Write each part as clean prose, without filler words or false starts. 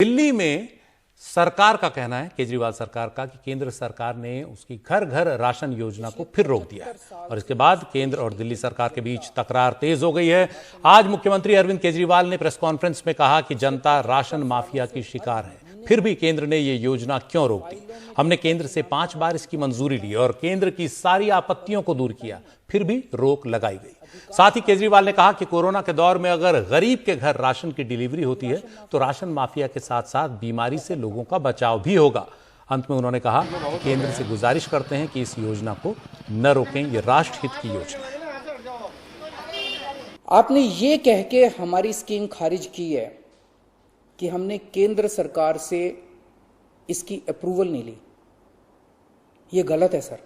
दिल्ली में सरकार का कहना है, केजरीवाल सरकार का, कि केंद्र सरकार ने उसकी घर घर राशन योजना को फिर रोक दिया है और इसके बाद केंद्र और दिल्ली सरकार के बीच तकरार तेज हो गई है। आज मुख्यमंत्री अरविंद केजरीवाल ने प्रेस कॉन्फ्रेंस में कहा कि जनता राशन माफिया की शिकार है, फिर भी केंद्र ने यह योजना क्यों रोक दी। हमने केंद्र से 5 बार इसकी मंजूरी ली और केंद्र की सारी आपत्तियों को दूर किया, फिर भी रोक लगाई गई। साथ ही केजरीवाल ने कहा कि कोरोना के दौर में अगर गरीब के घर राशन की डिलीवरी होती है तो राशन माफिया के साथ साथ बीमारी से लोगों का बचाव भी होगा। अंत में उन्होंने कहा कि केंद्र से गुजारिश करते हैं कि इस योजना को न रोकें, ये राष्ट्रहित की योजना है। आपने ये कह के हमारी स्कीम खारिज की है कि हमने केंद्र सरकार से इसकी अप्रूवल नहीं ली। ये गलत है सर।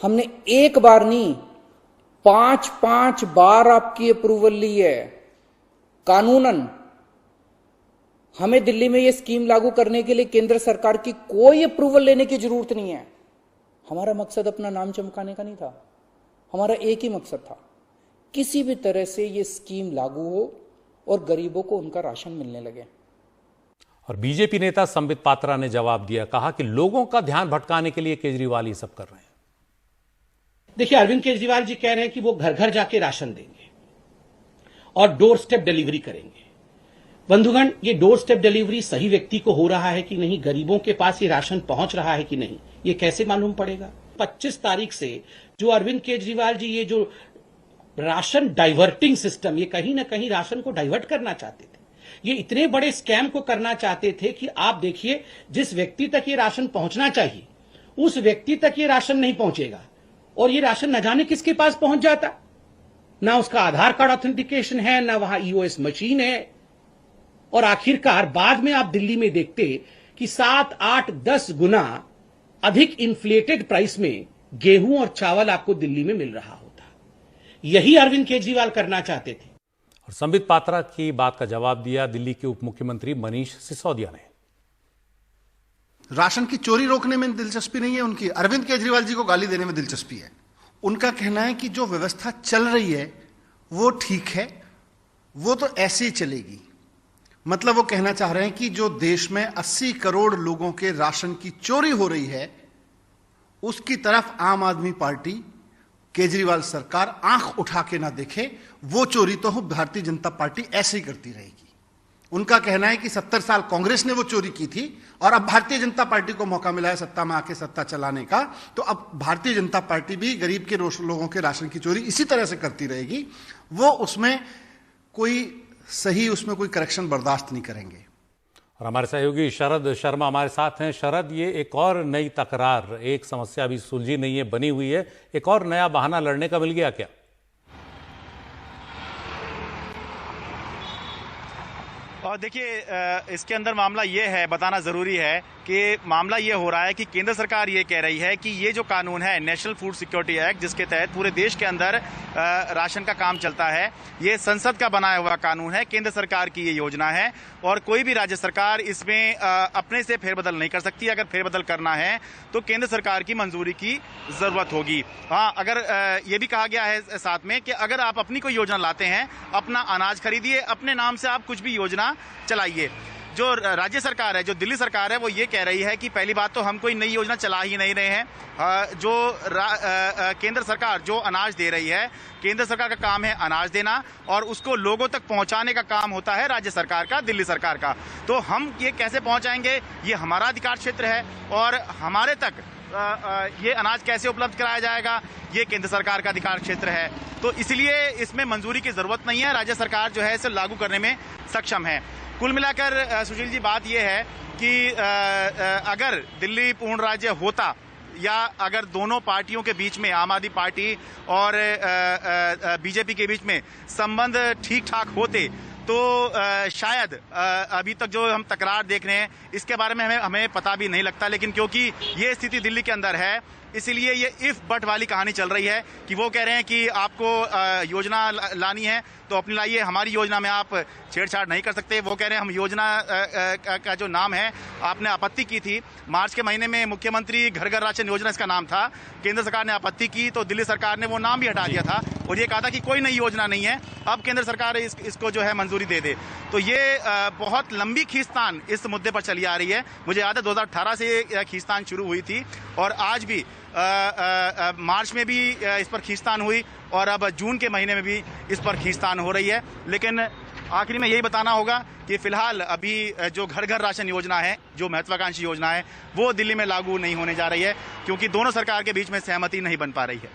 हमने एक बार नहीं, 5 बार आपकी अप्रूवल ली है। कानूनन हमें दिल्ली में यह स्कीम लागू करने के लिए केंद्र सरकार की कोई अप्रूवल लेने की जरूरत नहीं है। हमारा मकसद अपना नाम चमकाने का नहीं था, हमारा एक ही मकसद था, किसी भी तरह से यह स्कीम लागू हो और गरीबों को उनका राशन मिलने लगे। और बीजेपी नेता संबित पात्रा ने जवाब दिया, कहा कि लोगों का ध्यान भटकाने के लिए केजरीवाल ये सब कर रहे हैं। देखिए, अरविंद केजरीवाल जी कह रहे हैं कि वो घर घर जाके राशन देंगे और डोर स्टेप डिलीवरी करेंगे। बंधुगण, ये डोर स्टेप डिलीवरी सही व्यक्ति को हो रहा है कि नहीं, गरीबों के पास ये राशन पहुंच रहा है कि नहीं, ये कैसे मालूम पड़ेगा? 25 तारीख से जो अरविंद केजरीवाल जी ये जो राशन डाइवर्टिंग सिस्टम, ये कहीं ना कहीं राशन को डाइवर्ट करना चाहते थे। ये इतने बड़े स्कैम को करना चाहते थे कि आप देखिए, जिस व्यक्ति तक ये राशन पहुंचना चाहिए उस व्यक्ति तक ये राशन नहीं पहुंचेगा और ये राशन न जाने किसके पास पहुंच जाता। ना उसका आधार कार्ड ऑथेंटिकेशन है, ना वहां ईओएस मशीन है। और आखिरकार बाद में आप दिल्ली में देखते कि 7, 8, 10 गुना अधिक इन्फ्लेटेड प्राइस में गेहूं और चावल आपको दिल्ली में मिल रहा होता। यही अरविंद केजरीवाल करना चाहते थे। और संबित पात्रा की बात का जवाब दिया दिल्ली के उप मुख्यमंत्री मनीष सिसोदिया ने। राशन की चोरी रोकने में दिलचस्पी नहीं है उनकी, अरविंद केजरीवाल जी को गाली देने में दिलचस्पी है। उनका कहना है कि जो व्यवस्था चल रही है वो ठीक है, वो तो ऐसे ही चलेगी। मतलब वो कहना चाह रहे हैं कि जो देश में 80 करोड़ लोगों के राशन की चोरी हो रही है, उसकी तरफ आम आदमी पार्टी, केजरीवाल सरकार आंख उठा के ना देखे। वो चोरी तो भारतीय जनता पार्टी ऐसे ही करती रहेगी। उनका कहना है कि 70 साल कांग्रेस ने वो चोरी की थी और अब भारतीय जनता पार्टी को मौका मिला है सत्ता में आके सत्ता चलाने का, तो अब भारतीय जनता पार्टी भी गरीब के लोगों के राशन की चोरी इसी तरह से करती रहेगी। वो उसमें कोई करेक्शन बर्दाश्त नहीं करेंगे। और हमारे सहयोगी शरद शर्मा हमारे साथ हैं। शरद, ये एक और नई तकरार, एक समस्या अभी सुलझी नहीं है, बनी हुई है, एक और नया बहाना लड़ने का मिल गया क्या? और देखिए, इसके अंदर मामला ये है, बताना ज़रूरी है कि मामला ये हो रहा है कि केंद्र सरकार ये कह रही है कि ये जो कानून है, नेशनल फूड सिक्योरिटी एक्ट, जिसके तहत पूरे देश के अंदर राशन का काम चलता है, ये संसद का बनाया हुआ कानून है, केंद्र सरकार की ये योजना है और कोई भी राज्य सरकार इसमें अपने से फेरबदल नहीं कर सकती। अगर फेरबदल करना है तो केंद्र सरकार की मंजूरी की ज़रूरत होगी। हाँ, अगर ये भी कहा गया है साथ में कि अगर आप अपनी कोई योजना लाते हैं, अपना अनाज खरीदिए, अपने नाम से आप कुछ भी योजना चलाइए। जो राज्य सरकार है, जो दिल्ली सरकार है, वो ये कह रही है कि पहली बात तो हम कोई नई योजना चला ही नहीं रहे हैं। जो केंद्र सरकार जो अनाज दे रही है, केंद्र सरकार का काम है अनाज देना और उसको लोगों तक पहुंचाने का काम होता है राज्य सरकार का, दिल्ली सरकार का। तो हम ये कैसे पहुंचाएंगे, ये हमारा अधिकार क्षेत्र है और हमारे तक ये अनाज कैसे उपलब्ध कराया जाएगा, ये केंद्र सरकार का अधिकार क्षेत्र है। तो इसलिए इसमें मंजूरी की जरूरत नहीं है, राज्य सरकार जो है इसे लागू करने में सक्षम है। कुल मिलाकर सुशील जी, बात यह है कि अगर दिल्ली पूर्ण राज्य होता या अगर दोनों पार्टियों के बीच में, आम आदमी पार्टी और बीजेपी के बीच में संबंध ठीक ठाक होते तो शायद अभी तक जो हम तकरार देख रहे हैं इसके बारे में हमें पता भी नहीं लगता। लेकिन क्योंकि ये स्थिति दिल्ली के अंदर है इसीलिए ये इफ बट वाली कहानी चल रही है कि वो कह रहे हैं कि आपको योजना लानी है तो अपनी लाइए, हमारी योजना में आप छेड़छाड़ नहीं कर सकते। वो कह रहे हैं हम योजना का जो नाम है, आपने आपत्ति की थी मार्च के महीने में, मुख्यमंत्री घर घर राशन योजना इसका नाम था। केंद्र सरकार ने आपत्ति की तो दिल्ली सरकार ने वो नाम भी हटा दिया था और ये कहा था कि कोई नई योजना नहीं है, अब केंद्र सरकार इसको जो है मंजूरी दे दे। तो ये बहुत लंबी खींचतान इस मुद्दे पर चली आ रही है। मुझे याद है 2018 से खींचतान शुरू हुई थी और आज भी मार्च में भी इस पर खींचतान हुई और अब जून के महीने में भी इस पर खींचतान हो रही है। लेकिन आखिरी में यही बताना होगा कि फिलहाल अभी जो घर घर राशन योजना है, जो महत्वाकांक्षी योजना है, वो दिल्ली में लागू नहीं होने जा रही है क्योंकि दोनों सरकार के बीच में सहमति नहीं बन पा रही है।